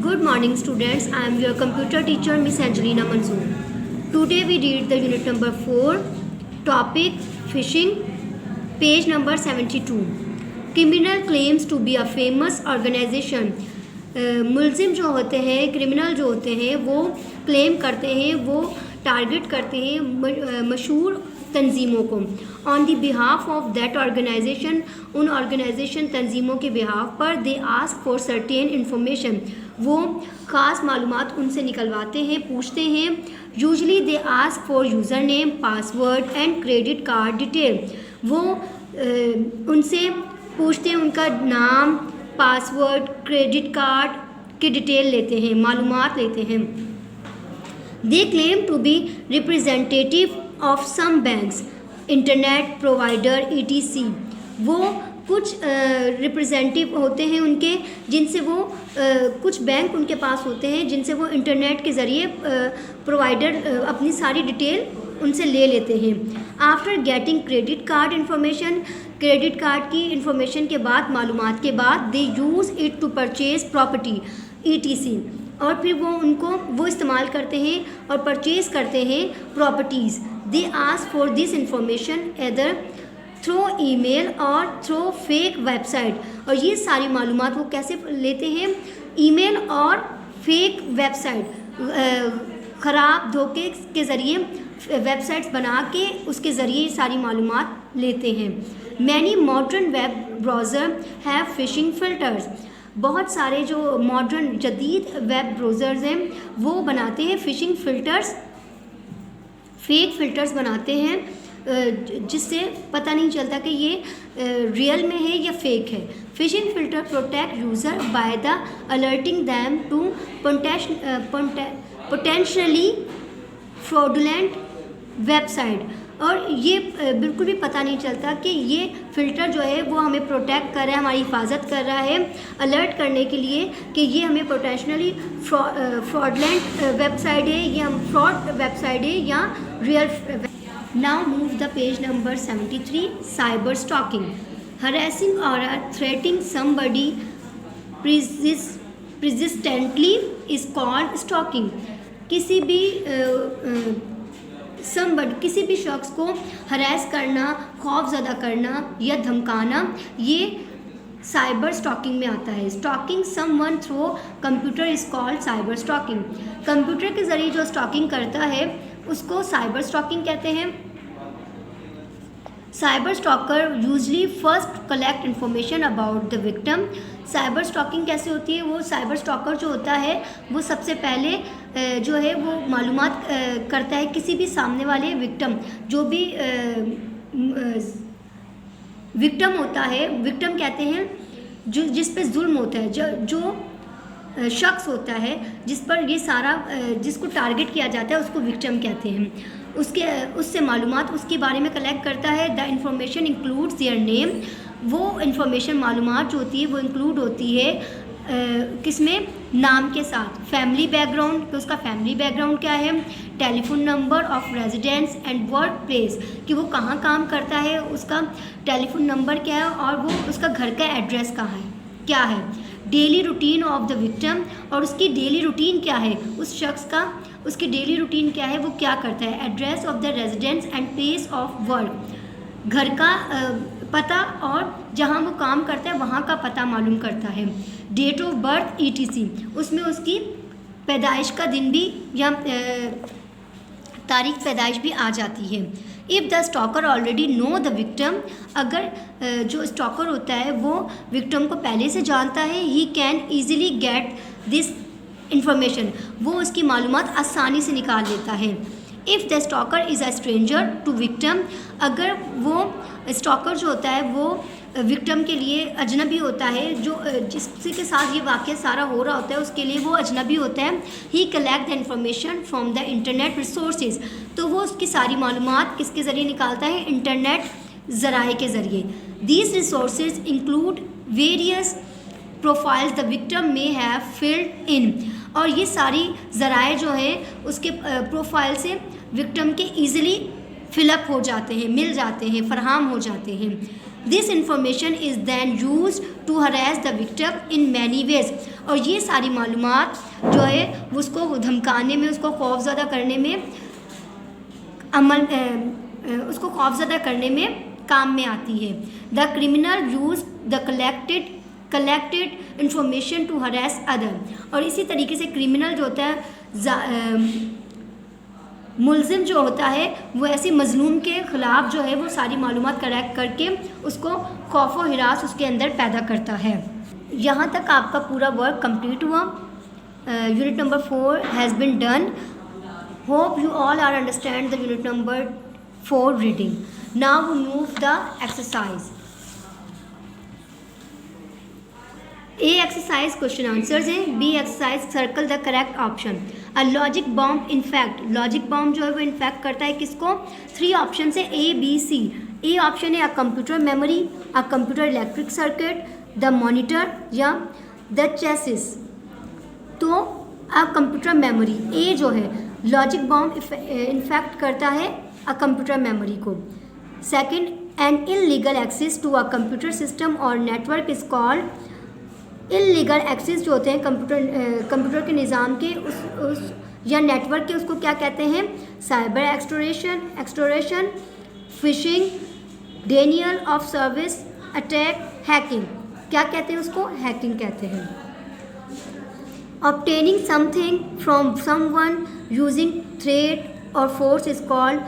Good morning, students. I am your computer teacher, Miss Angelina Mansoor. Today we read the unit number 4, topic fishing, page number 72. Criminal claims to be a famous organization. मुल्जिम जो होते हैं, criminal जो होते हैं, वो claim करते हैं, वो टारगेट करते हैं मशहूर तंजीमों को on the behalf of that organization, उन ऑर्गेनाइजेशन तंजीमों के बिहाफ पर they ask for certain information, वो ख़ास मालूमात उनसे निकलवाते हैं, पूछते हैं. Usually they ask for user name, password and credit card detail, वो उनसे पूछते हैं उनका नाम, पासवर्ड, क्रेडिट कार्ड की डिटेल लेते हैं, मालूमात लेते हैं. They claim to be representative of some banks, internet provider ETC, वो कुछ रिप्रेजेंटेटिव होते हैं उनके, जिनसे वो कुछ बैंक उनके पास होते हैं जिनसे वो इंटरनेट के ज़रिए प्रोवाइडर अपनी सारी डिटेल उनसे ले लेते हैं. After getting credit card information, credit card की इन्फॉर्मेशन के बाद, मालूमात के बाद, they use it to purchase property ETC, और फिर वो इस्तेमाल करते हैं और परचेज़ करते हैं properties. They ask for this information either through email और थ्रू फेक वेबसाइट, और ये सारी मालूमात वो कैसे लेते हैं? ईमेल और फेक वेबसाइट, ख़राब धोखे के ज़रिए वेबसाइट्स बना के उसके ज़रिए सारी मालूमात लेते हैं. Many modern web browser have fishing filters, बहुत सारे जो मॉडर्न जदीद वेब ब्राउज़र्स हैं वो बनाते हैं फ़िशिंग फ़िल्टर्स, फेक फ़िल्टर्स बनाते हैं जिससे पता नहीं चलता कि ये रियल में है या फेक है. Phishing filter protect user by the alerting them to potentially fraudulent website, और ये बिल्कुल भी पता नहीं चलता कि ये फ़िल्टर जो है वो हमें प्रोटेक्ट कर रहा है, हमारी हिफाजत कर रहा है, अलर्ट करने के लिए कि ये हमें पोटेंशनली फ्रॉडुलेंट वेबसाइट है या फ्रॉड वेबसाइट है या real. Now move the page number 73, cyber stalking. Harassing or threatening somebody persistently is called stalking. किसी भी शख्स को हरास करना, खौफज़दा करना या धमकाना, ये साइबर स्टॉकिंग में आता है. Stalking someone through computer is called cyber stalking. Computer के ज़रिए जो स्टॉकिंग करता है उसको साइबर स्टॉकिंग कहते हैं. Cyber stalker usually first collect information about the victim. Cyber stalking कैसे होती है? वो साइबर स्टॉकर जो होता है वो सबसे पहले जो है वो मालूमात करता है किसी भी सामने वाले विक्टिम, जो भी विक्टिम होता है, विक्टिम कहते हैं जिस पे जुल्म होता है, जो शख्स होता है जिस पर ये सारा जिसको टारगेट किया जाता है उसको विक्टिम कहते हैं. उससे मालूमात उसके बारे में कलेक्ट करता है. The information includes their name, वो इंफॉर्मेशन मालूमात जो होती है वो इंक्लूड होती है किसमें? नाम के साथ. फैमिली बैकग्राउंड, कि उसका फैमिली बैकग्राउंड क्या है, telephone number of residence and work place, कि वो कहाँ काम करता है, उसका टेलीफोन नंबर क्या है और वो उसका घर का एड्रेस कहाँ है, क्या है. Daily routine of the victim, और उसकी डेली रूटीन क्या है, उस शख्स का उसकी डेली रूटीन क्या है, वो क्या करता है. Address of the residence and place of work, घर का पता और जहाँ वो काम करता है वहाँ का पता मालूम करता है. डेट ऑफ बर्थ ETC, उसमें उसकी पैदाइश का दिन भी या तारीख पैदाइश भी आ जाती है. If the stalker already know the victim, अगर जो स्टॉकर होता है वो विक्टिम को पहले से जानता है, he can easily get this information, वो उसकी मालूमात आसानी से निकाल लेता है. If the stalker is a stranger to victim, अगर वो स्टॉकर जो होता है वो विक्टिम के लिए अजनबी होता है, जो जिसके साथ ये वाक़या सारा हो रहा होता है उसके लिए वो अजनबी होता है. He collect the information from the internet resources, तो वो उसकी सारी मालूमात किसके ज़रिए निकालता है? इंटरनेट ज़राए के ज़रिए. These resources include various profiles the victim में हैव फिल्ड इन, और ये सारी ज़राए जो हैं उसके प्रोफाइल से विक्टिम के ईज़िली फिलअप हो जाते हैं, मिल जाते हैं, फराहम हो जाते हैं. This information is then use to harass the victim in many ways. और ये सारी मालूमात जो है उसको धमकाने में, उसको खौफज़दा करने में उसको खौफज़दा करने में काम में आती है। The criminal use the collected information to harass other. और इसी तरीके से क्रिमिनल जो होता है, मुलजिम जो होता है, वो ऐसे मजलूम के ख़िलाफ़ जो है वो सारी मालूमात कलेक्ट करके उसको खौफ व हिरास उसके अंदर पैदा करता है। यहाँ तक आपका पूरा वर्क कंप्लीट हुआ। Unit number 4 has been done. Hope you all are understand the unit number 4 reading. Now we move the exercise. A exercise question answers हैं, B exercise circle the correct option. A logic bomb infect, logic bomb जो है वो infect करता है किसको? 3 option है A B C. A option है a computer memory, a computer electric circuit, the monitor या द चेसिस। तो अ कंप्यूटर मेमोरी, ए जो है लॉजिक बॉम्ब इन्फेक्ट करता है अ कंप्यूटर मेमोरी को। Second, an illegal access to a computer system और network is called. Illegal access जो होते हैं कंप्यूटर के निज़ाम के उस या नेटवर्क के, उसको क्या कहते हैं? Cyber extortion, phishing, denial of service attack, hacking. क्या कहते हैं उसको? हैकिंग कहते हैं। Obtaining something from someone using threat और फोर्स इज कॉल्ड।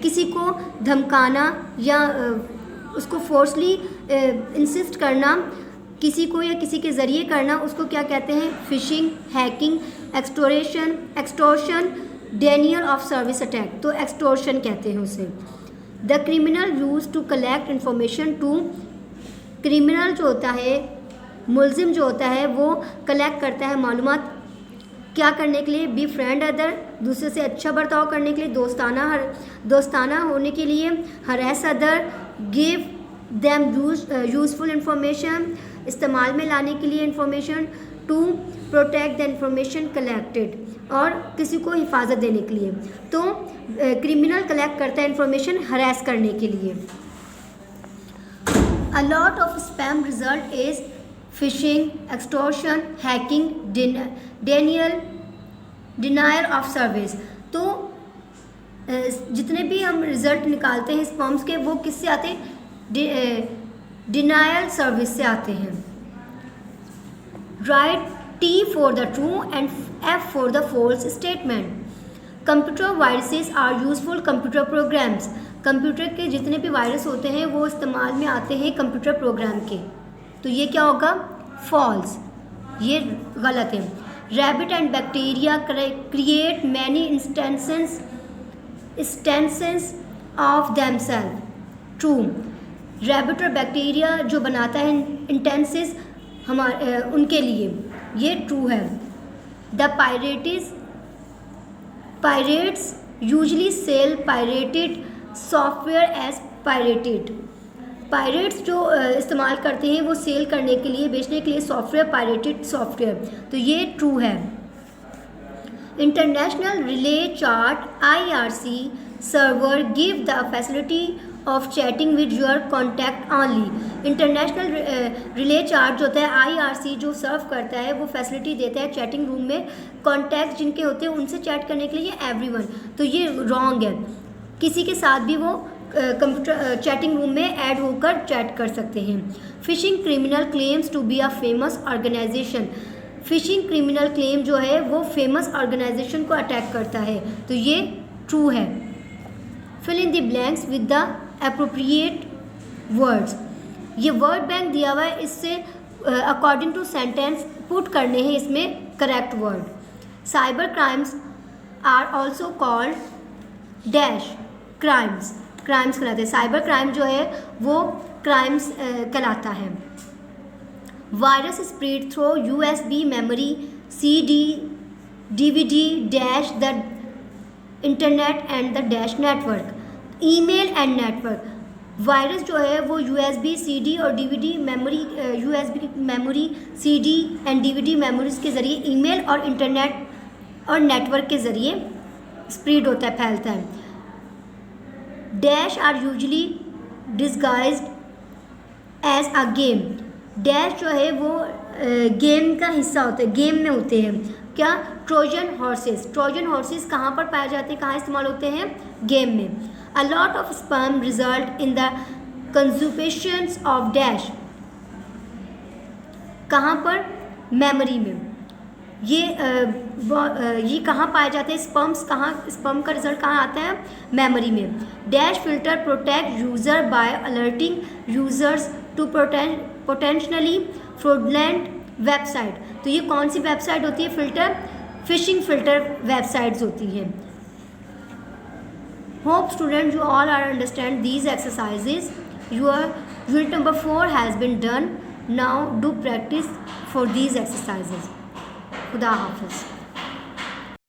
किसी को धमकाना या उसको फोर्सली इंसिस्ट करना, किसी को या किसी के ज़रिए करना, उसको क्या कहते हैं? Phishing, hacking, extortion, denial of service attack. तो एक्सटोर्शन कहते हैं उसे। The criminal use to collect information to. Criminal जो होता है, मुलजिम जो होता है, वो कलेक्ट करता है मालूमात क्या करने के लिए? बी फ्रेंड अदर, दूसरे से अच्छा बर्ताव करने के लिए, दोस्ताना होने के लिए, harass other, give them useful information, इस्तेमाल में लाने के लिए information, to protect the information collected, और किसी को हिफाजत देने के लिए। तो क्रिमिनल कलेक्ट करता है इंफॉर्मेशन हरेस करने के लिए। अ lot of spam result is fishing, extortion, hacking, denial of service. तो जितने भी हम रिज़ल्ट निकालते हैं स्पैम्स के, वो किससे आते हैं? डिनायल सर्विस से आते हैं। Right T for the true and F for the false statement। Computer viruses are useful computer programs. Computer के जितने भी वायरस होते हैं वो इस्तेमाल में आते हैं कंप्यूटर प्रोग्राम के। तो ये क्या होगा? फॉल्स, ये गलत है। Rabbit and bacteria create many instances of themselves. True. Rabbit और बैक्टीरिया जो बनाता है इंटेंसेस हमारे उनके लिए, ये ट्रू है। The pirates usually sell pirated software as pirated. Pirates जो इस्तेमाल करते हैं वो सेल करने के लिए, बेचने के लिए सॉफ्टवेयर, पायरेटेड सॉफ्टवेयर। तो ये ट्रू है। International relay chart IRC server give the facility of chatting with your contact only. International relay chart जो होता है IRC जो सर्व करता है, वो फैसिलिटी देता है चैटिंग रूम में कॉन्टैक्ट जिनके होते हैं उनसे चैट करने के लिए एवरीवन। तो ये रॉन्ग है। किसी के साथ भी वो कंप्यूटर चैटिंग रूम में ऐड होकर चैट कर सकते हैं। Phishing criminal claims to be a famous organization. Phishing criminal claim जो है वो फेमस ऑर्गेनाइजेशन को अटैक करता है। तो ये ट्रू है। Fill in the blanks with the appropriate words. ये वर्ड बैंक दिया हुआ है, इससे अकॉर्डिंग टू सेंटेंस पुट करने हैं इसमें correct word. Cyber crimes are also called dash crimes. Crimes कहलाते हैं। साइबर क्राइम जो है वो क्राइम्स कहलाता है। Virus spread through USB memory, CD, DVD dash the internet and the dash network. Email and network. Virus जो है वो USB, CD और DVD memory, USB memory, CD and DVD memories के ज़रिए ईमेल और इंटरनेट और नेटवर्क के ज़रिए स्प्रेड होता है, फैलता है। Dash are usually disguised as a game. Dash जो है वो गेम का हिस्सा होता है, गेम में होते हैं। क्या? Trojan horses. ट्रोजन हॉर्सेस कहाँ पर पाए जाते हैं, कहाँ इस्तेमाल होते हैं? गेम में। A lot of spam result in the consumptions of dash. कहाँ पर? मेमोरी में। ये कहाँ पाए जाते हैं स्पर्म्स? कहाँ स्पर्म का रिजल्ट कहाँ आता है? मेमोरी में। Dash filter protect user by alerting users to potentially fraudulent website. तो ये कौन सी वेबसाइट होती है? फिल्टर, फिशिंग फिल्टर वेबसाइट्स होती हैं। Hope student you all are understand these exercises. Your unit number 4 has been done. Now do practice for these exercises. खुदा हाफिज़।